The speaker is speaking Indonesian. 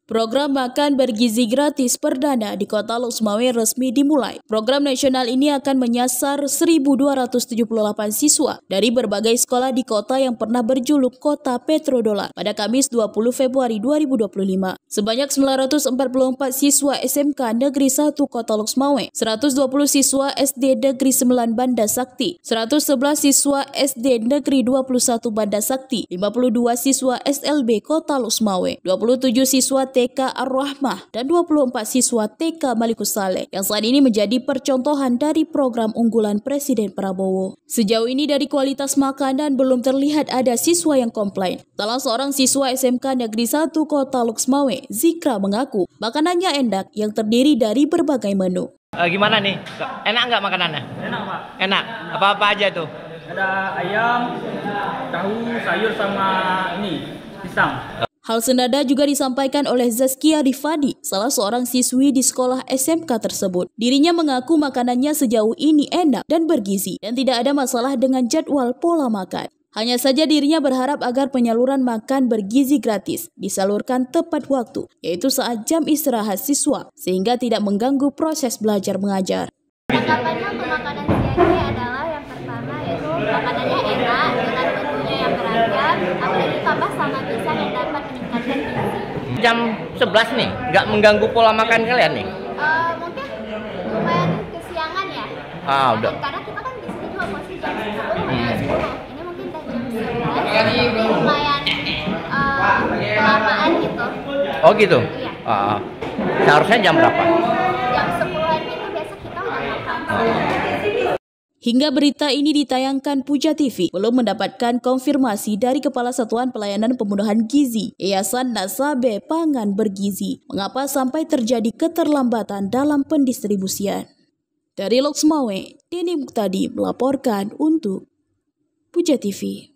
Program makan bergizi gratis perdana di Kota Loksmawe resmi dimulai. Program nasional ini akan menyasar 1.278 siswa dari berbagai sekolah di kota yang pernah berjuluk Kota Petrodolar pada Kamis 20 Februari 2025. Sebanyak 944 siswa SMK Negeri 1 Kota Loksmawe, 120 siswa SD Negeri 9 Banda Sakti, 111 siswa SD Negeri 21 Banda Sakti, 52 siswa SLB Kota Loksmawe, 27 siswa TK Ar-Rahmah, dan 24 siswa TK Malikus Saleh yang saat ini menjadi percontohan dari program unggulan Presiden Prabowo. Sejauh ini dari kualitas makanan belum terlihat ada siswa yang komplain. Salah seorang siswa SMK Negeri 1 Kota Loksmawe, Zikra, mengaku makanannya enak yang terdiri dari berbagai menu. Gimana nih? Enak nggak makanannya? Enak, Pak. Enak? Apa-apa aja tuh? Ada ayam, tahu, sayur, sama ini, pisang. Hal senada juga disampaikan oleh Zaskia Rifadi, salah seorang siswi di sekolah SMK tersebut. Dirinya mengaku makanannya sejauh ini enak dan bergizi dan tidak ada masalah dengan jadwal pola makan. Hanya saja dirinya berharap agar penyaluran makan bergizi gratis disalurkan tepat waktu, yaitu saat jam istirahat siswa, sehingga tidak mengganggu proses belajar mengajar. Tanggapannya untuk makanan siang ini adalah yang pertama yaitu makanannya enak dengan menunya yang beragam, apalagi ditambah sama pisang yang dapat meningkatkan gizi. Jam 11 nih, nggak mengganggu pola makan kalian nih? Mungkin lumayan kesiangan ya. Udah. Karena kita kan di sini juga posisi jam 10, ini mungkin udah jam 11, jadi lumayan kelamaan gitu. Oh gitu? Iya. Seharusnya jam berapa? Jam 10-an itu biasa kita udah makan. Hingga berita ini ditayangkan Puja TV belum mendapatkan konfirmasi dari Kepala Satuan Pelayanan Pemenuhan Gizi Yayasan Nasabe Pangan Bergizi mengapa sampai terjadi keterlambatan dalam pendistribusian. Dari Loksmawe, Deni Muktadi melaporkan untuk Puja TV.